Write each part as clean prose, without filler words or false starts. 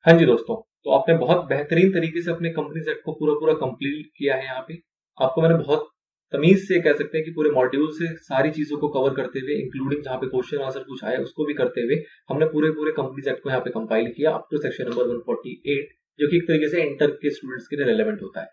हाँ जी दोस्तों, तो आपने बहुत बेहतरीन तरीके से अपने कंपनी सेट को पूरा पूरा कंप्लीट किया है। यहाँ पे आपको मैंने बहुत तमीज से कह सकते हैं कि पूरे मॉड्यूल से सारी चीजों को कवर करते हुए, इंक्लूडिंग जहाँ पे क्वेश्चन आंसर पूछा है उसको भी करते हुए हमने पूरे पूरे कंपनी सेट को यहाँ पे कंपाइल किया अप टू सेक्शन नंबर 148, जो कि एक तरीके से इंटर के स्टूडेंट्स के लिए रेलेवेंट होता है।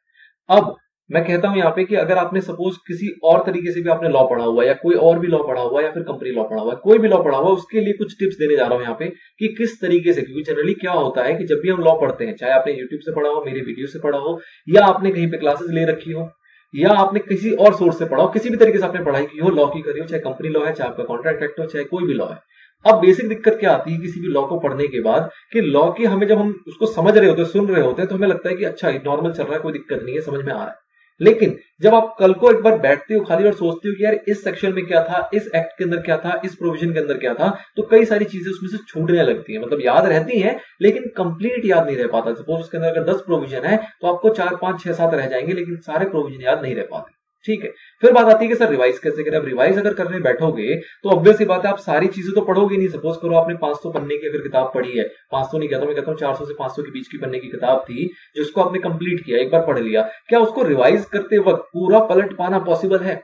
अब मैं कहता हूं यहाँ पे कि अगर आपने सपोज किसी और तरीके से भी आपने लॉ पढ़ा हुआ है या कोई और भी लॉ पढ़ा हुआ है या फिर कंपनी लॉ पढ़ा हुआ है, कोई भी लॉ पढ़ा हुआ है, उसके लिए कुछ टिप्स देने जा रहा हूं यहाँ पे कि किस तरीके से, क्योंकि जनरली क्या होता है कि जब भी हम लॉ पढ़ते हैं, चाहे आपने यूट्यूब से पढ़ा हो, मेरी वीडियो से पढ़ा हो, या आपने कहीं पे क्लासेस ले रखी हो, या आपने किसी और सोर्स से पढ़ा हो, किसी भी तरीके से आपने पढ़ाई की हो, लॉ की करी हो, चाहे कंपनी लॉ है, चाहे आपका कॉन्ट्रैक्ट एक्ट हो, चाहे कोई भी लॉ है। अब बेसिक दिक्कत क्या आती है किसी भी लॉ को पढ़ने के बाद कि लॉ की हमें, जब हम उसको समझ रहे होते हैं, सुन रहे होते हैं, तो हमें लगता है कि अच्छा नॉर्मल चल रहा है, कोई दिक्कत नहीं है, समझ में आ रहा है। लेकिन जब आप कल को एक बार बैठते हो खाली और सोचते हो कि यार इस सेक्शन में क्या था, इस एक्ट के अंदर क्या था, इस प्रोविजन के अंदर क्या था, तो कई सारी चीजें उसमें से छूटने लगती हैं। मतलब याद रहती हैं लेकिन कंप्लीट याद नहीं रह पाता। सपोज उसके अंदर अगर 10 प्रोविजन है तो आपको 4 5 6 7 रह जाएंगे, लेकिन सारे प्रोविजन याद नहीं रह पाते। ठीक है, फिर बात आती है कि सर रिवाइज कैसे करें। अब रिवाइज अगर करने बैठोगे तो ऑब्वियस सी बात है आप सारी चीजें तो पढ़ोगे नहीं। सपोज करो आपने 500 पन्ने की अगर किताब पढ़ी है, 500 नहीं कहता, मैं कहता हूँ 400 से 500 के बीच की पन्ने की किताब थी, जिसको आपने कंप्लीट किया, एक बार पढ़ लिया, क्या उसको रिवाइज करते वक्त पूरा पलट पाना पॉसिबल है?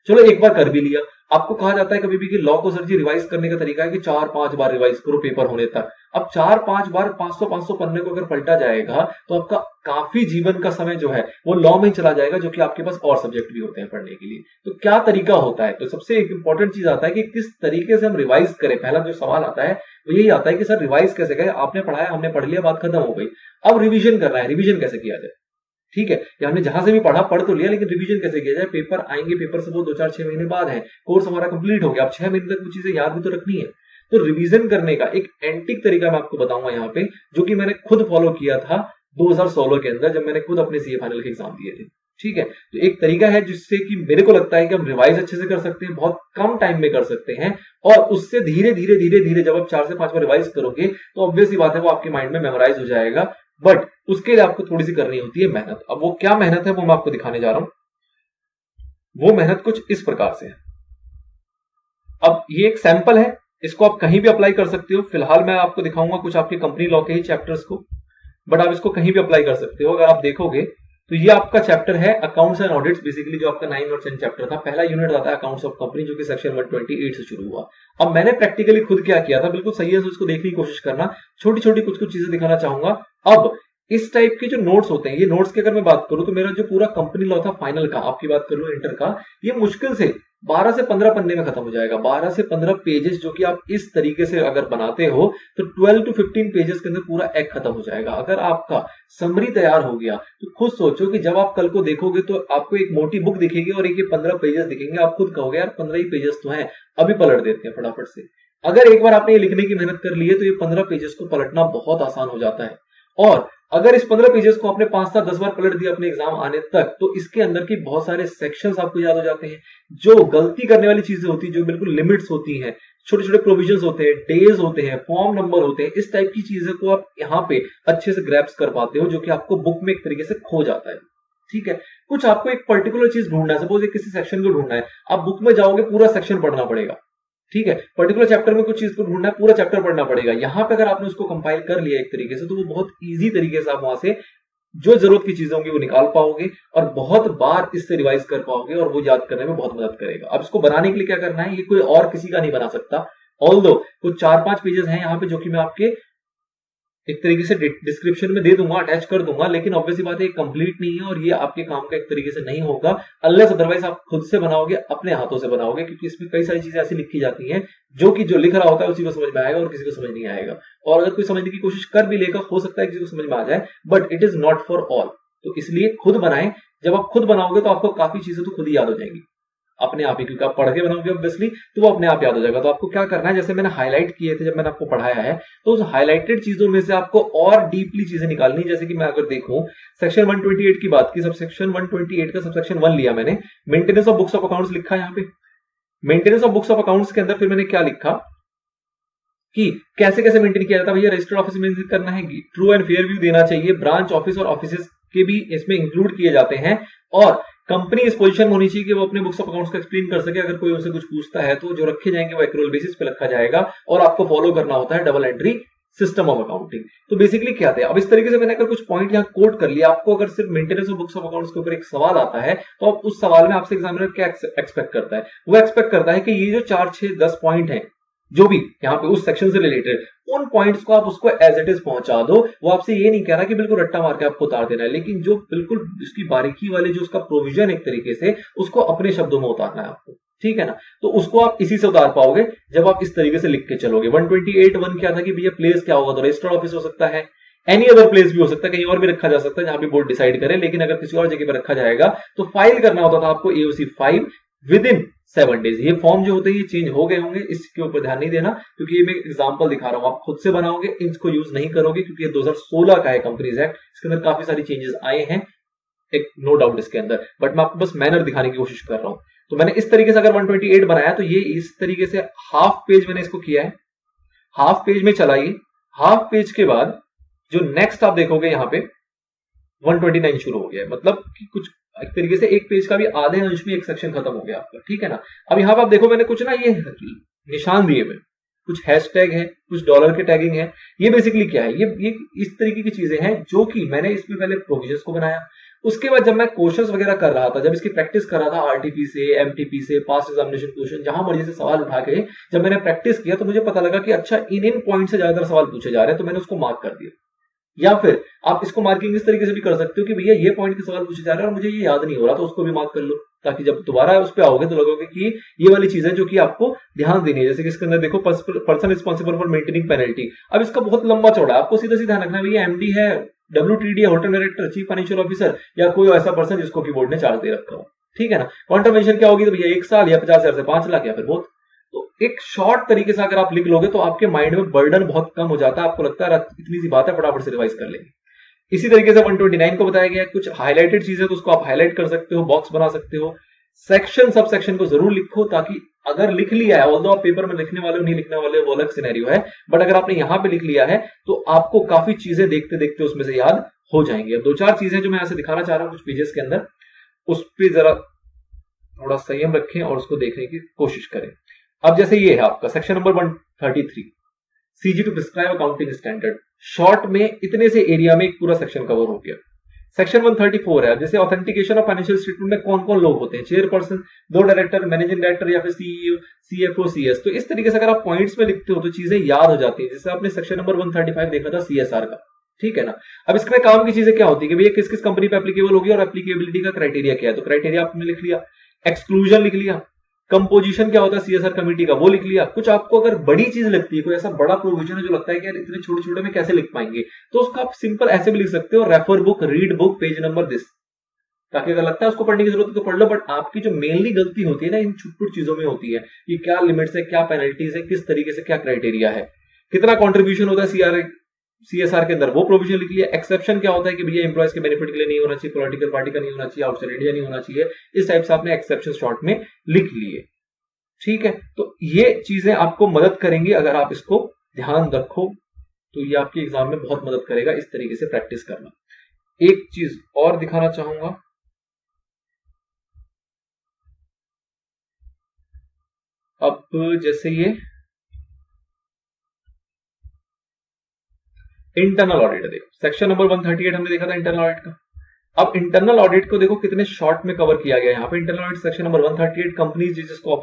चलो एक बार कर भी लिया। आपको कहा जाता है कभी भी कि लॉ को सर जी रिवाइज करने का तरीका है कि 4 5 बार रिवाइज करो पेपर होने तक। अब 4 5 बार 500 पन्ने को अगर पलटा जाएगा तो आपका काफी जीवन का समय जो है वो लॉ में ही चला जाएगा, जो कि आपके पास और सब्जेक्ट भी होते हैं पढ़ने के लिए। तो क्या तरीका होता है? तो सबसे एक इंपॉर्टेंट चीज आता है कि किस तरीके से हम रिवाइज करें। पहला जो सवाल आता है वो यही आता है कि सर रिवाइज कैसे करें। आपने पढ़ाया, हमने पढ़ लिया, बात खत्म हो गई। अब रिविजन करना है, रिविजन कैसे किया जाए? ठीक है, या हमने जहां से भी पढ़ा पढ़ तो लिया, लेकिन रिवीजन कैसे किया जाए? पेपर आएंगे, पेपर से वो 2 4 6 महीने बाद है, कोर्स हमारा कंप्लीट हो गया, अब 6 महीने तक वो चीजें याद भी तो रखनी है। तो रिवीजन करने का एक एंटिक तरीका मैं आपको बताऊंगा यहाँ पे, जो कि मैंने खुद फॉलो किया था 2016 के अंदर, जब मैंने खुद अपने सीए फाइनल के एग्जाम दिए थे। ठीक है, तो एक तरीका है जिससे कि मेरे को लगता है कि हम रिवाइज अच्छे से कर सकते हैं, बहुत कम टाइम में कर सकते हैं, और उससे धीरे धीरे धीरे धीरे जब आप 4 से 5 बार रिवाइज करोगे तो ऑब्वियस ही बात है वो आपके माइंड में मेमोराइज हो जाएगा। बट उसके लिए आपको थोड़ी सी करनी होती है मेहनत। अब वो क्या मेहनत है वो मैं आपको दिखाने जा रहा हूं। वो मेहनत कुछ इस प्रकार से है। अब ये एक सैंपल है, इसको आप कहीं भी अप्लाई कर सकते हो। फिलहाल मैं आपको दिखाऊंगा कुछ आपके कंपनी लॉ के ही चैप्टर्स को, बट आप इसको कहीं भी अप्लाई कर सकते हो। अगर आप देखोगे तो ये आपका चैप्टर है अकाउंट्स एंड ऑडिट्स, बेसिकली जो आपका 9 और 10 चैप्टर था। पहला यूनिट आता है अकाउंट्स ऑफ कंपनी, जो कि सेक्शन 128 से शुरू हुआ। अब मैंने प्रैक्टिकली खुद क्या किया था, बिल्कुल सही है, तो इसको देखने की कोशिश करना। छोटी छोटी कुछ कुछ चीजें दिखाना चाहूंगा। अब इस टाइप के जो नोट्स होते हैं, ये नोट्स की अगर मैं बात करूं तो मेरा जो पूरा कंपनी लॉ था फाइनल का, आपकी बात कर लूं इंटर का, ये मुश्किल से 12 से 15 पन्ने में खत्म हो जाएगा। 12 से 15 पेजेस जो कि आप इस तरीके से अगर बनाते हो तो 12 to 15 पेजेस के अंदर पूरा एक्ट खत्म हो जाएगा। अगर आपका समरी तैयार हो गया तो खुद सोचो कि जब आप कल को देखोगे तो आपको एक मोटी बुक दिखेगी और एक ये 15 पेजेस दिखेंगे। आप खुद कहोगे यार 15 ही पेजेस तो हैं, अभी पलट देते हैं फटाफट से। अगर एक बार आपने ये लिखने की मेहनत कर ली है तो ये 15 पेजेस को पलटना बहुत आसान हो जाता है। और अगर इस 15 पेजेस को आपने 5 7 10 बार पलट दिया अपने एग्जाम आने तक, तो इसके अंदर की बहुत सारे सेक्शंस आपको याद हो जाते हैं। जो गलती करने वाली चीजें होती है, जो बिल्कुल लिमिट्स होती हैं, छोटे छोटे प्रोविजंस होते हैं, डेज होते हैं, फॉर्म नंबर होते हैं, इस टाइप की चीजें को आप यहाँ पे अच्छे से ग्रैप्स कर पाते हो, जो कि आपको बुक में एक तरीके से खो जाता है। ठीक है, कुछ आपको एक पर्टिकुलर चीज ढूंढना है, सपोज किसी सेक्शन को ढूंढना है, आप बुक में जाओगे पूरा सेक्शन पढ़ना पड़ेगा। ठीक है, पर्टिकुलर चैप्टर में कुछ चीज को ढूंढना है, पूरा चैप्टर पढ़ना पड़ेगा। यहां पे अगर आपने उसको कंपाइल कर लिया एक तरीके से, तो वो बहुत इजी तरीके से आप वहां से जो जरूरत की चीजें होंगी वो निकाल पाओगे और बहुत बार इससे रिवाइज कर पाओगे, और वो याद करने में बहुत मदद करेगा। अब इसको बनाने के लिए क्या करना है, ये कोई और किसी का नहीं बना सकता। ऑल्दो कुछ 4 5 पेजेस हैं यहाँ पे, जो कि मैं आपके एक तरीके से डिस्क्रिप्शन में दे दूंगा, अटैच कर दूंगा, लेकिन ऑब्वियसली बात है कंप्लीट नहीं है और ये आपके काम का एक तरीके से नहीं होगा अनलेस अदरवाइज आप खुद से बनाओगे, अपने हाथों से बनाओगे, क्योंकि इसमें कई सारी चीजें ऐसी लिखी जाती हैं जो कि जो लिख रहा होता है उसी को समझ में आएगा और किसी को समझ नहीं आएगा। और अगर कोई समझने की कोशिश कर भी लेगा, हो सकता है किसी को समझ में आ जाए, but it is not for all. तो इसलिए खुद बनाएं। जब आप खुद बनाओगे तो आपको काफी चीजें तो खुद ही याद हो जाएंगी अपने आप ही, क्योंकि आप पढ़ के बनाओगे ऑब्वियसली, तो वो अपने आप याद हो जाएगा। तो आपको क्या करना है, जैसे मैंने हाईलाइट किए थे जब मैंने आपको पढ़ाया है, तो उस हाईलाइटेड चीजों में से आपको और डीपली चीजें निकालनी। जैसे कि मैं अगर देखूं सेक्शन 128 की बात की, सब सेक्शन 128 का सबसेक्शन 1 लिया मैंने, maintenance of books of accounts लिखा यहाँ पे। Maintenance of books of accounts के अंदर फिर मैंने क्या लिखा कि कैसे कैसे मेंटेन किया जाता है। भैया रजिस्टर्ड ऑफिस में करना है, ट्रू एंड फेयर व्यू देना चाहिए, ब्रांच ऑफिस और ऑफिस के भी इसमें इंक्लूड किए जाते हैं, और कंपनी इस पोजीशन में होनी चाहिए कि वो अपने बुक्स ऑफ अकाउंट्स को एक्सप्लेन कर सके। अगर कोई उनसे कुछ पूछता है तो जो रखे जाएंगे वो एक्रूअल बेसिस पे रखा जाएगा, और आपको फॉलो करना होता है double entry system of accounting. तो बेसिकली क्या था, अब इस तरीके से मैंने अगर कुछ पॉइंट यहाँ कोट कर लिया, आपको अगर सिर्फ maintenance of books of accounts के ऊपर एक सवाल आता है तो आप उस सवाल में आपसे एग्जामिनर क्या एक्सपेक्ट करता है, वो एक्सपेक्ट करता है कि ये जो 4, 6, 10 पॉइंट है जो भी यहाँ पे उस सेक्शन से रिलेटेड, उन पॉइंट्स को आप उसको एज इट इज पहुंचा दो। वो आपसे ये नहीं कह रहा कि बिल्कुल रट्टा मार के आपको उतार देना है, लेकिन जो बिल्कुल उसकी बारीकी वाले जो उसका प्रोविजन एक तरीके से उसको अपने शब्दों में उतारना है आपको, ठीक है ना। तो उसको आप इसी से उतार पाओगे जब आप इस तरीके से लिख के चलोगे। 128(1) क्या था कि भैया प्लेस क्या होगा, तो रजिस्टर्ड ऑफिस हो सकता है, एनी अदर प्लेस भी हो सकता है, कहीं और भी रखा जा सकता है जहां भी बोर्ड डिसाइड करे, लेकिन अगर किसी और जगह पर रखा जाएगा तो फाइल करना होता था आपको AOC 5 विद इन 7 डेज। ये फॉर्म जो होते हैं ये चेंज हो गए होंगे, इसके ऊपर ध्यान नहीं देना, क्योंकि ये मैं एग्जांपल दिखा रहा हूं, आप खुद से बनाओगे, इसको यूज नहीं करोगे, क्योंकि ये 2016 का है कंपनीज एक्ट, इसके अंदर काफी सारी चेंजेस आए हैं, एक नो डाउट इसके अंदर, बट मैं आपको बस मैनर दिखाने की कोशिश कर रहा हूं। तो मैंने इस तरीके से अगर 128 बनाया तो ये इस तरीके से हाफ पेज मैंने इसको किया है, हाफ पेज में चलाइए। हाफ पेज के बाद जो नेक्स्ट आप देखोगे यहाँ पे 129 शुरू हो गया है, मतलब कि कुछ एक तरीके से एक पेज का भी आधे अंश में एक सेक्शन खत्म हो गया आपका, ठीक है ना। अब यहाँ पे आप देखो मैंने कुछ ना ये निशान दिए हुए, कुछ हैशटैग है, कुछ डॉलर के टैगिंग है। ये बेसिकली क्या है, ये इस तरीके की चीजें हैं जो कि मैंने इसमें पहले प्रोविजंस को बनाया, उसके बाद जब मैं क्वेश्चंस वगैरह कर रहा था, जब इसकी प्रैक्टिस कर रहा था आरटीपी से, एमटीपी से, पास्ट एग्जामिनेशन क्वेश्चन, जहां मर्जी से सवाल उठा के जब मैंने प्रैक्टिस किया तो मुझे पता लगा कि अच्छा इन पॉइंट से ज्यादातर सवाल पूछे जा रहे हैं, तो मैंने उसको मार्क कर दिया। या फिर आप इसको मार्किंग इस तरीके से भी कर सकते हो कि भैया ये पॉइंट के सवाल पूछे जा रहे हैं और मुझे ये याद नहीं हो रहा, तो उसको भी मार्क कर लो, ताकि जब दोबारा उस पर आओगे तो लगोगे कि ये वाली चीजें जो कि आपको ध्यान देनी है। जैसे कि इसके अंदर देखो person responsible for maintaining penalty, अब इसका बहुत लंबा चौड़ा है, आपको सीधा सीधा ध्यान रखना है भैया एमडी है, WTD है, hotel director, chief financial officer, या कोई ऐसा पर्सन जिसको की बोर्ड ने चार्ज दे रखा हो, ठीक है ना। कॉन्ट्रीब्यूशन क्या होगी, तो भैया 1 साल या 50,000 से 5 लाख या फिर बहुत। तो एक शॉर्ट तरीके से अगर आप लिख लोगे तो आपके माइंड में बर्डन बहुत कम हो जाता है, आपको लगता है इतनी सी बात है फटाफट से रिवाइज कर लेंगे। इसी तरीके से 129 को बताया गया है, कुछ हाईलाइटेड चीजें तो उसको आप हाईलाइट कर सकते हो, बॉक्स बना सकते हो। सेक्शन सब सेक्शन को जरूर लिखो, ताकि अगर लिख लिया है, ऑल्दो आप पेपर में लिखने वाले हो नहीं लिखने वाले हो वो अलग सिनेरियो है, बट अगर आपने यहां पे लिख लिया है तो आपको काफी चीजें देखते देखते उसमें से याद हो जाएंगी। अब 2-4 चीजें जो मैं ऐसे दिखाना चाह रहा हूं कुछ पेजेस के अंदर, उस पर जरा थोड़ा संयम रखें और उसको देखने की कोशिश करें। अब जैसे ये है आपका section number 133, CG to prescribe accounting standard, short में इतने से एरिया में एक पूरा सेक्शन कवर हो गया। सेक्शन 134 है, जैसे ऑथेंटिकेशन ऑफ फाइनेंशियल स्टेटमेंट में कौन कौन लोग होते हैं, चेयरपर्सन, 2 डायरेक्टर, मैनेजिंग डायरेक्टर या फिर CEO, CFO, CS। तो इस तरीके से अगर आप पॉइंट्स में लिखते हो तो चीजें याद हो जाती है। जैसे आपने सेक्शन नंबर 135 देखा था CSR का, ठीक है ना। अब इसमें काम की चीजें क्या होती है कि भैया किस किस कंपनी पे एप्लीकेबल होगी और एप्लीकेबिलिटी का क्राइटेरिया क्या है, तो क्राइटेरिया आपने लिख लिया, एक्सक्लूजन लिख लिया, कंपोजिशन क्या होता है CSR कमेटी का वो लिख लिया। कुछ आपको अगर बड़ी चीज लगती है, कोई ऐसा बड़ा प्रोविजन है जो लगता है कि यार इतने छोटे छोटे में कैसे लिख पाएंगे, तो उसको आप सिंपल ऐसे भी लिख सकते हो, refer book, read book, page number this, ताकि अगर लगता है उसको पढ़ने की जरूरत है तो पढ़ लो। बट आपकी जो मेनली गलती होती है ना इन छुट चीजों में होती है कि क्या लिमिट्स है, क्या पेनल्टीज है, किस तरीके से क्या क्राइटेरिया है, कितना कॉन्ट्रीब्यूशन होता है CSR के अंदर, वो प्रोविजन लिख लिया। एक्सेप्शन क्या होता है कि भैया एम्प्लॉयज के बेनिफिट के लिए नहीं होना चाहिए, पॉलिटिकल पार्टी का नहीं होना चाहिए, आउटसाइड इंडिया नहीं होना चाहिए, इस टाइप से आपने एक्सेप्शन शॉर्ट में लिख लिए, ठीक है। तो ये चीजें आपको मदद करेंगी, अगर आप इसको ध्यान रखो तो ये आपके एग्जाम में बहुत मदद करेगा, इस तरीके से प्रैक्टिस करना। एक चीज और दिखाना चाहूंगा, अब जैसे ये इंटरनल ऑडिट है, देखो सेक्शन नंबर 138 हमने देखा था इंटरनल ऑडिट का। अब इंटरनल ऑडिट को देखो कितने शॉर्ट में कवर किया गया है यहाँ पे। Internal audit section number 138, companies जिसको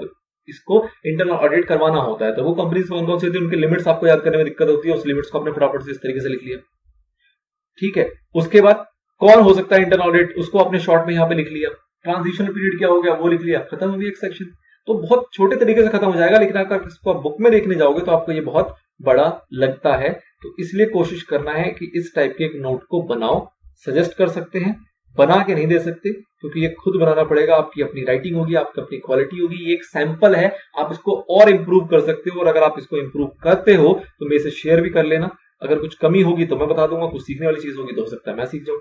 इसको इंटरनल ऑडिट करवाना होता है, तो वो कंपनीज कौन कौन सी होती है, उनके लिमिट्स आपको याद करने में दिक्कत होती है, उस लिमिट्स को आपने फटाफट से इस तरीके से लिख लिया, ठीक है। उसके बाद कौन हो सकता है इंटरनल ऑडिट, उसको आपने शॉर्ट में यहाँ पे लिख लिया। ट्रांजिशनल पीरियड क्या हो गया वो लिख लिया, खत्म हो गया एक सेक्शन। तो बहुत छोटे तरीके से खत्म हो जाएगा, लेकिन अगर इसको आप बुक में देखने जाओगे तो आपको ये बहुत बड़ा लगता है। तो इसलिए कोशिश करना है कि इस टाइप के एक नोट को बनाओ, सजेस्ट कर सकते हैं, बना के नहीं दे सकते, क्योंकि ये खुद बनाना पड़ेगा, आपकी अपनी राइटिंग होगी, आपकी अपनी क्वालिटी होगी। ये एक सैंपल है, आप इसको और इंप्रूव कर सकते हो, और अगर आप इसको इंप्रूव करते हो तो मेरे से शेयर भी कर लेना। अगर कुछ कमी होगी तो मैं बता दूंगा, कुछ सीखने वाली चीज होगी तो हो सकता है मैं सीख जाऊं,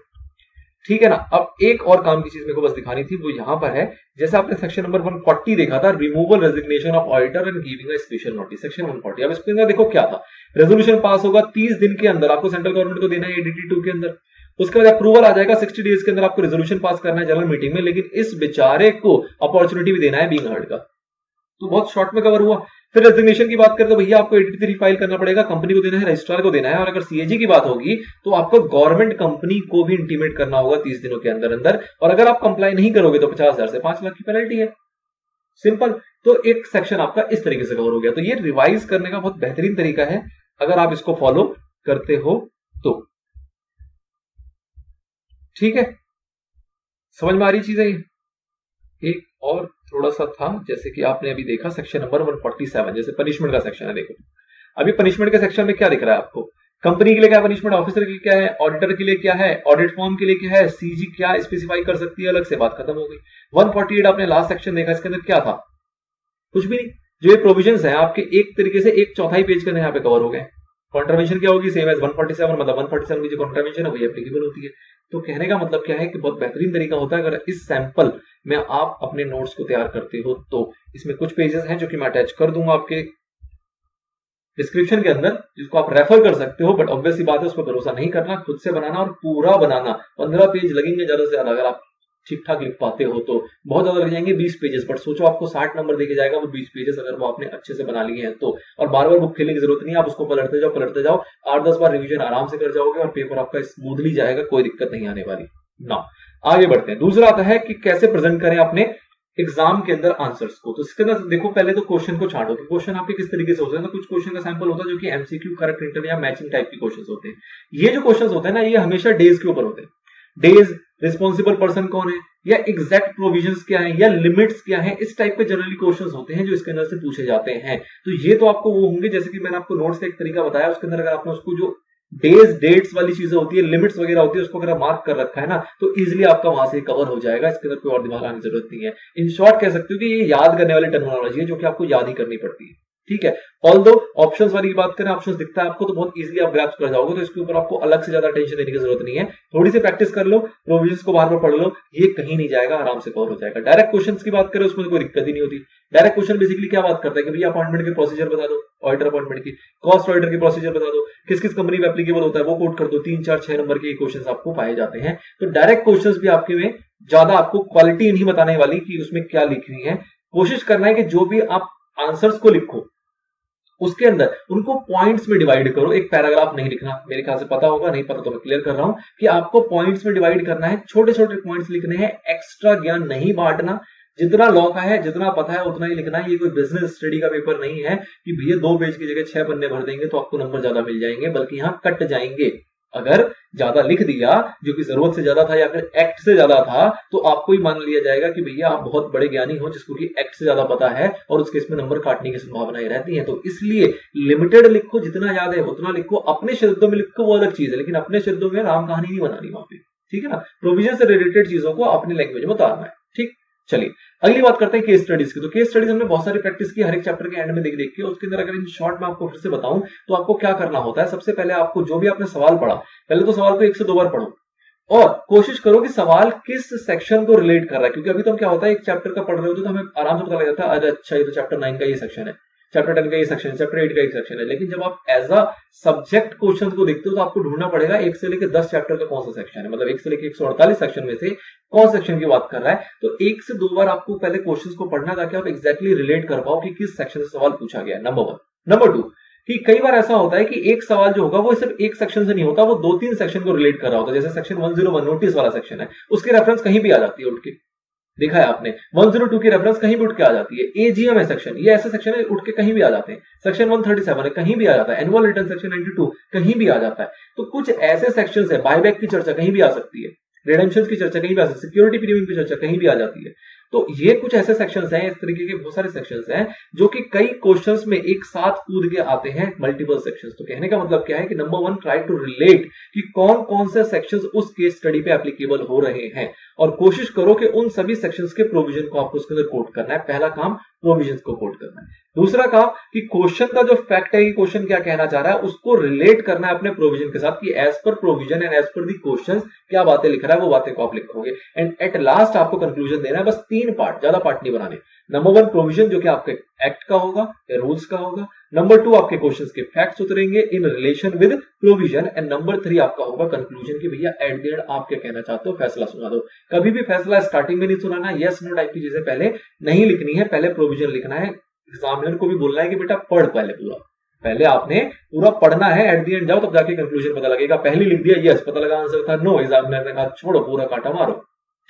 ठीक है ना। अब एक और काम की चीज मेरे को बस दिखानी थी, वो यहां पर है। जैसे आपने सेक्शन नंबर 140 देखा था, removal resignation of auditor and giving a special notice, section 140। अब इसके अंदर देखो क्या था, रेजोल्यूशन पास होगा 30 दिन के अंदर, आपको सेंट्रल गवर्नमेंट को देना है ADD 2 के अंदर। उसके बाद अप्रूवल आ जाएगा 60 डेज के अंदर, आपको रेजोल्यूशन पास करना है जनरल मीटिंग में, लेकिन इस बेचारे को अपॉर्चुनिटी भी देना है बीइंग हर्ड का। तो बहुत शॉर्ट में कवर हुआ। फिर रेजिग्नेशन की बात करें तो भैया आपको 83 फाइल करना पड़ेगा, कंपनी को देना है, रजिस्ट्रार को देना है, और अगर सीएजी की बात होगी तो आपको गवर्नमेंट कंपनी को भी इंटीमेट करना होगा 30 दिनों के अंदर अंदर, और अगर आप कंप्लाई नहीं करोगे तो 50,000 से 5 लाख की पेनल्टी है। सिंपल। तो एक सेक्शन आपका इस तरीके से कवर हो गया। तो ये रिवाइज करने का बहुत बेहतरीन तरीका है अगर आप इसको फॉलो करते हो तो। ठीक है, समझ में आ रही चीजें। एक और थोड़ा सा था, जैसे कि आपने अभी देखा सेक्शन नंबर 147 जैसे पनिशमेंट का सेक्शन है। देखो अभी पनिशमेंट के सेक्शन में क्या दिख रहा है आपको, कंपनी के लिए क्या पनिशमेंट, ऑफिसर के लिए क्या है, ऑडिटर के लिए क्या है, ऑडिट फॉर्म के लिए क्या है, सीजी क्या स्पेसिफाई कर सकती है, अलग से बात खत्म हो गई। 148 आपने लास्ट सेक्शन देखा, इसके अंदर क्या था, कुछ भी नहीं। जो ये प्रोविजंस है आपके एक तरीके से एक चौथाई पेज के अंदर यहाँ पे कवर हो गए। कॉन्ट्रावेंशन क्या होगी, सेम एज 147, मतलब 147 की जो कॉन्ट्रावेंशन है वही एप्लीकेबल होती है। तो कहने का मतलब क्या है कि बहुत बेहतरीन तरीका होता है अगर इस सैंपल में आप अपने नोट्स को तैयार करते हो तो। इसमें कुछ पेजेस हैं जो कि मैं अटैच कर दूंगा आपके डिस्क्रिप्शन के अंदर, जिसको आप रेफर कर सकते हो, बट ऑब्वियसली बात है उस पर भरोसा नहीं करना, खुद से बनाना और पूरा बनाना। 15 पेज लगेंगे ज्यादा से ज्यादा, अगर आप ठीक ठाक लिख पाते हो तो। बहुत ज्यादा लग जाएंगे 20 पेजेस, बट सोचो आपको 60 नंबर देके जाएगा वो 20 पेजेस, अगर वो आपने अच्छे से बना लिए हैं तो। और बार बार बुक खेलने की जरूरत नहीं है, आप उसको पलटते जाओ 8-10 बार रिवीजन आराम से कर जाओगे और पेपर आपका स्मूथली जाएगा, कोई दिक्कत नहीं आने वाली ना। आगे बढ़ते हैं। दूसरा आता है कि कैसे प्रेजेंट करें अपने एग्जाम के अंदर आंसर्स को। तो इसके अंदर देखो पहले तो क्वेश्चन को छांटो कि क्वेश्चन आपके किस तरीके से होते हैं। तो कुछ क्वेश्चन का सैंपल होता है जो कि एमसीक्यू, करेक्ट इंटर या मैचिंग टाइप के क्वेश्चन होते हैं। ये जो क्वेश्चन होते हैं ना, ये हमेशा डेज के ऊपर होते हैं। डेज, रिस्पॉन्सिबल पर्सन कौन है, या एग्जैक्ट प्रोविजंस क्या है, या लिमिट्स क्या है, इस टाइप के जनरली क्वेश्चंस होते हैं जो इसके अंदर से पूछे जाते हैं। तो ये तो आपको वो होंगे, जैसे कि मैंने आपको नोट्स का एक तरीका बताया, उसके अंदर अगर आपने उसको जो डेज, डेट्स वाली चीजें होती है, लिमिट्स वगैरह होती है, उसको अगर मार्क कर रखा है ना तो इजीली आपका वहां से कवर हो जाएगा। इसके अंदर कोई और दिमाग लगाने की जरूरत नहीं है। इन शॉर्ट कह सकते हो कि ये याद करने वाली टर्मिनोलॉजी है जो कि आपको याद ही करनी पड़ती है। ठीक है। ऑल्दो ऑप्शंस वाली की बात करें, ऑप्शंस दिखता है आपको तो बहुत इजीली आप ग्रैस्प कर जाओगे, तो इसके ऊपर आपको अलग से ज्यादा टेंशन देने की जरूरत नहीं है। थोड़ी सी प्रैक्टिस कर लो, प्रोविजंस को बार बार पढ़ लो, ये कहीं नहीं जाएगा, आराम से कवर हो जाएगा। डायरेक्ट क्वेश्चंस की बात करें उसमें कोई दिक्कत ही नहीं होती। डायरेक्ट क्वेश्चन बेसिकली क्या बात करता है कि भैया अपॉइंटमेंट के प्रोसीजर बता दो, ऑडिटर अपॉइंटमेंट की, कॉस्ट ऑडिटर की प्रोसीजर बता दो, किस किस कंपनी में एप्लीकेबल होता है वो कोट कर दो। 3, 4, 6 नंबर के क्वेश्चन आपको पाए जाते हैं। तो डायरेक्ट क्वेश्चन भी आपके में ज्यादा आपको क्वालिटी नहीं बताने वाली कि उसमें क्या लिखनी है। कोशिश करना है कि जो भी आप आंसर्स को लिखो उसके अंदर उनको पॉइंट्स में डिवाइड करो। एक पैराग्राफ नहीं लिखना, मेरे ख्याल से पता होगा, नहीं पता तो मैं क्लियर कर रहा हूं कि आपको पॉइंट्स में डिवाइड करना है, छोटे छोटे पॉइंट्स लिखने हैं, एक्स्ट्रा ज्ञान नहीं बांटना। जितना लॉ का है, जितना पता है उतना ही लिखना है। ये कोई बिजनेस स्टडी का पेपर नहीं है कि भैया 2 पेज की जगह 6 पन्ने भर देंगे तो आपको नंबर ज्यादा मिल जाएंगे, बल्कि यहां कट जाएंगे। अगर ज्यादा लिख दिया जो कि जरूरत से ज्यादा था या फिर एक्ट से ज्यादा था, तो आपको ही मान लिया जाएगा कि भैया आप बहुत बड़े ज्ञानी हो जिसको कि एक्ट से ज्यादा पता है, और उसके इसमें नंबर काटने की संभावनाएं रहती हैं। तो इसलिए लिमिटेड लिखो, जितना याद है उतना लिखो। अपने शब्दों में लिखो वो अलग चीज है, लेकिन अपने शब्दों में राम कहानी नहीं बनानी वहां पे। ठीक है ना। प्रोविजन से रिलेटेड चीजों को अपनी लैंग्वेज में उतारना है। ठीक, चलिए अगली बात करते हैं केस स्टडीज की। तो केस स्टडीज हमने बहुत सारी प्रैक्टिस की हर एक चैप्टर के एंड में देख के। उसके अंदर अगर इन शॉर्ट में आपको फिर से बताऊं तो आपको क्या करना होता है। सबसे पहले आपको जो भी आपने सवाल पढ़ा, पहले तो सवाल को 1 से 2 बार पढ़ो और कोशिश करो कि सवाल किस सेक्शन को रिलेट कर रहा है। क्योंकि अभी तो हम क्या होता है, एक चैप्टर का पढ़ रहे होते तो हमें आराम से पता लग जाता है, अरे अच्छा ये तो चैप्टर 9 का ये सेक्शन है, चैप्टर 10 का ये सेक्शन है, चैप्टर 8 का एक सेक्शन है। लेकिन जब आप एज अ सब्जेक्ट क्वेश्चंस को देखते हो तो आपको ढूंढना पड़ेगा 1 से लेकर 10 चैप्टर का कौन सा सेक्शन है, मतलब 1 से लेकर 148 सेक्शन में से कौन सेक्शन की बात कर रहा है। तो 1 से 2 बार आपको पहले क्वेश्चंस को पढ़ना ताकि आप एग्जैक्टली रिलेट कर पाओ कि किस सेक्शन से सवाल पूछा गया है। नंबर 1। नंबर 2 कि कई बार ऐसा होता है कि एक सवाल जो होगा वो सिर्फ एक सेक्शन से नहीं होता, वो 2-3 सेक्शन को रिलेट कर रहा होता है। जैसे सेक्शन 101 नोटिस वाला सेक्शन है, उसकी रेफरेंस कहीं भी आ जाती है उठ के, देखा है आपने। 102 की रेफरेंस कहीं भी उठ के आ जाती है। एजीएम है सेक्शन, ये ऐसे सेक्शन है उठ के कहीं भी आ जाते हैं। सेक्शन 137 है, कहीं भी आ जाता है। एनुअल रिटर्न सेक्शन 92 कहीं भी आ जाता है। तो कुछ ऐसे सेक्शंस है, बायबैक की चर्चा कहीं भी आ सकती है, रिडेम्पशन की चर्चा कहीं भी आ सकती है, सिक्योरिटी प्रीमियम की चर्चा कहीं भी आ जाती है। तो ये कुछ ऐसे सेक्शंस हैं, इस तरीके के बहुत सारे सेक्शंस हैं जो कि कई क्वेश्चंस में एक साथ कूद के आते हैं, मल्टीपल सेक्शंस। तो कहने का मतलब क्या है कि नंबर 1 ट्राई टू रिलेट कि कौन कौन से सेक्शंस उस केस स्टडी पे एप्लीकेबल हो रहे हैं, और कोशिश करो कि उन सभी सेक्शंस के प्रोविजन को आपको उसके अंदर कोट करना है। पहला काम प्रोविजन को कोट करना है। दूसरा काम कि क्वेश्चन का जो फैक्ट है कि क्वेश्चन क्या कहना चाह रहा है उसको रिलेट करना है अपने प्रोविजन के साथ कि as per provision and as per the question क्या बातें लिख रहा है वो बातें को आप लिखोगे। एंड एट लास्ट आपको कंक्लूजन देना है। बस 3 पार्ट, ज्यादा पार्ट नहीं बनाने। नंबर 1 प्रोविजन जो कि आपके एक्ट का होगा या रूल्स का होगा। नंबर 2 आपके क्वेश्चंस के फैक्ट्स उतरेंगे in relation with provision. And number 3 आपका होगा कंक्लूजन कि भैया एट द एंड आप क्या कहना चाहते हो, फैसला सुना दो। कभी भी फैसला स्टार्टिंग में नहीं सुनाना, यस नो टाइप की चीजें पहले नहीं लिखनी है, पहले प्रोविजन लिखना है। एग्जामिनर को भी बोलना है कि बेटा पढ़ पहले आपने पूरा पढ़ना है, एट द एंड जाओ तब जाके कंक्लूजन पता लगेगा। पहले लिख दिया यस, पता लगा आंसर था नो, एग्जामिनर ने कहा छोड़ो पूरा कांटा मारो,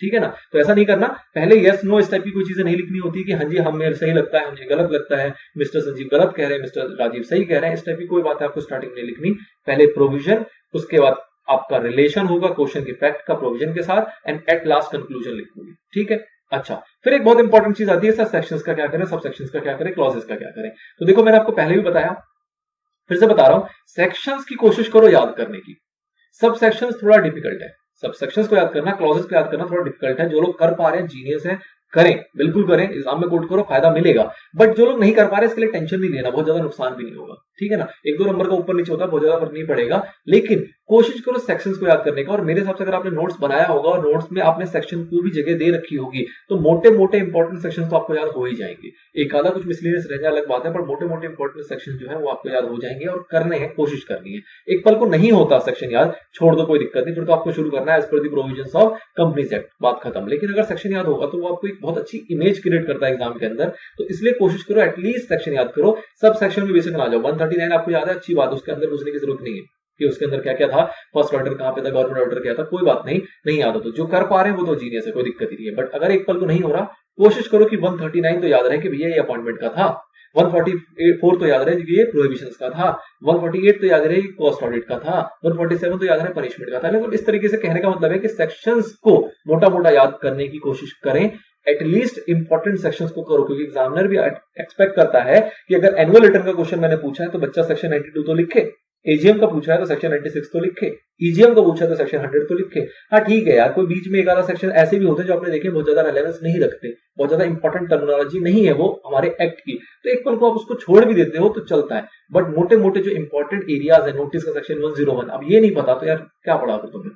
ठीक है ना। तो ऐसा नहीं करना, पहले यस नो इस टाइप की कोई चीजें नहीं लिखनी होती कि हाँ जी हमें सही लगता है, मुझे गलत लगता है, मिस्टर संजीव गलत कह रहे हैं, मिस्टर राजीव सही कह रहे हैं, इस टाइप की कोई बात है आपको स्टार्टिंग में लिखनी। पहले प्रोविजन, उसके बाद आपका रिलेशन होगा क्वेश्चन के फैक्ट का प्रोविजन के साथ, एंड एट लास्ट कंक्लूजन लिखोगे, ठीक है। अच्छा, फिर एक बहुत इंपॉर्टेंट चीज आती है सर, सेक्शंस का क्या करें, सब सेक्शंस का क्या करें, क्लॉजेस का क्या करें। तो देखो मैंने आपको पहले भी बताया, फिर से बता रहा हूं, सेक्शंस की कोशिश करो याद करने की, सब सेक्शंस थोड़ा डिफिकल्ट है, सब सेक्शंस को याद करना, क्लॉजेस को याद करना थोड़ा डिफिकल्ट है। जो लोग कर पा रहे हैं जीनियस है, करें, बिल्कुल करें, एग्जाम में कोट करो, फायदा मिलेगा। बट जो लोग नहीं कर पा रहे इसके लिए टेंशन नहीं लेना, बहुत ज्यादा नुकसान भी नहीं होगा, ठीक है ना। एक दो नंबर का ऊपर नीचे होता है, बहुत ज्यादा फर्क नहीं पड़ेगा, लेकिन कोशिश करो सेक्शंस को याद करने का। और मेरे हिसाब से अगर आपने नोट्स बनाया होगा और नोट्स में आपने सेक्शन को भी जगह दे रखी होगी, तो मोटे मोटे इंपॉर्टेंट सेक्शन तो आपको याद हो ही जाएंगे। एक आधा कुछ मिसलेनियस रह जाए अलग बात है, पर मोटे मोटे इंपॉर्टेंट सेक्शन जो है वो आपको याद हो जाएंगे, और करने हैं, कोशिश करनी है। एक पल को नहीं होता सेक्शन याद, छोड़ दो, कोई दिक्कत नहीं, फिर तो आपको शुरू करना है as per the provisions of companies act, बात खत्म। लेकिन अगर सेक्शन याद होगा तो वो आपको एक बहुत अच्छी इमेज क्रिएट करता है एग्जाम के अंदर, तो इसलिए कोशिश करो एटलीस्ट सेक्शन याद करो। सब सेक्शन में बेसिक ना जाओ, 139 आपको याद है, अच्छी बात, उसके अंदर घुसने की जरूरत नहीं है कि उसके अंदर क्या क्या था, फर्स्ट ऑर्डर कहां पे था, गवर्नमेंट ऑर्डर क्या था, कोई बात नहीं, नहीं याद हो तो जो कर पा रहे हैं वो तो जीनियस है, कोई दिक्कत ही नहीं है। बट अगर एक पल को नहीं हो रहा, कोशिश करो कि 139 तो याद रहे कि भैया ये अपॉइंटमेंट का था, 144 तो याद रहे कि ये प्रोहिबिशंस का था, 148 तो याद रहे कि कॉस्ट ऑडिट का था, 147 तो याद रहे पनिशमेंट का था। लेकिन इस तरीके से कहने का मतलब है कि सेक्शंस को मोटा मोटा याद करने की कोशिश करें, एटलीस्ट इंपॉर्टेंट सेक्शंस को करो, क्योंकि एग्जामिनर भी एक्सपेक्ट करता है कि अगर एनुअल रिटर्न का क्वेश्चन मैंने पूछा है तो बच्चा सेक्शन 92 तो लिखे, एजीएम का पूछा है तो सेक्शन 96 तो लिखे, ईजीएम का पूछा है तो सेक्शन 100 तो लिखे। हाँ ठीक है यार, कोई बीच में एक आधा सेक्शन ऐसे भी होते हैं जो आपने देखे बहुत ज्यादा रेलेवेंस नहीं रखते, बहुत ज्यादा इंपॉर्टेंट टर्मिनोलॉजी नहीं है वो हमारे एक्ट की, तो एक पल को आप उसको छोड़ भी देते हो तो चलता है। बट मोटे मोटे जो इंपॉर्टेंट एरियाज है, नोटिस का सेक्शन 101, अब ये नहीं पता तो यार क्या पढ़ा फिर तुमने,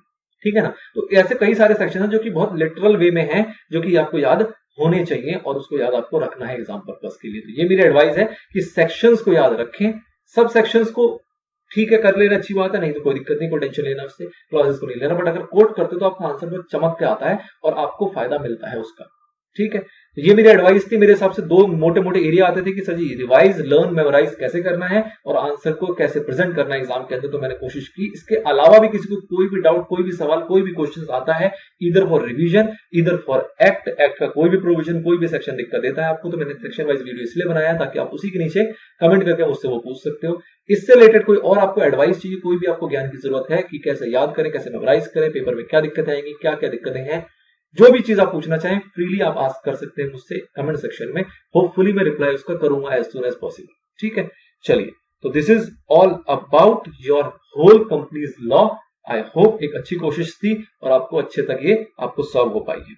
ठीक है ना। तो ऐसे कई सारे सेक्शन हैं जो कि बहुत लिटरल वे में है, जो कि आपको याद होने चाहिए और उसको याद आपको रखना है एग्जाम पर्पस के लिए। तो ये मेरी एडवाइस है कि सेक्शंस को याद रखें, सब सेक्शंस को ठीक है कर लेना अच्छी बात है, नहीं तो कोई दिक्कत नहीं, कोई टेंशन लेना उससे, क्लॉजेस को नहीं लेना। बट अगर कोट करते तो आपका आंसर बहुत चमक के आता है और आपको फायदा मिलता है उसका, ठीक है। तो ये मेरी एडवाइस थी। मेरे हिसाब से दो मोटे मोटे एरिया आते थे कि सर जी रिवाइज, लर्न, मेमोराइज कैसे करना है और आंसर को कैसे प्रेजेंट करना है एग्जाम के अंदर, तो मैंने कोशिश की। इसके अलावा भी किसी को कोई भी डाउट, कोई भी सवाल, कोई भी क्वेश्चन आता है, इधर फॉर रिवीजन, इधर फॉर एक्ट का कोई भी प्रोविजन, कोई भी सेक्शन दिक्कत देता है आपको, तो मैंने सेक्शन वाइज वीडियो इसलिए बनाया ताकि आप उसी के नीचे कमेंट करके मुझसे वो पूछ सकते हो। इससे रिलेटेड कोई और आपको एडवाइस चाहिए, कोई भी आपको ज्ञान की जरूरत है कि कैसे याद करें, कैसे मेमोराइज करें, पेपर में क्या दिक्कतें आएंगी, क्या क्या दिक्कतें हैं, जो भी चीज आप पूछना चाहें फ्रीली आप आस्क कर सकते हैं मुझसे कमेंट सेक्शन में। होपफुली मैं रिप्लाई उसका करूंगा एज सून एज पॉसिबल, ठीक है। चलिए, तो this is all about your whole companies law. I hope एक अच्छी कोशिश थी और आपको अच्छे तक ये आपको सॉल्व हो पाई है।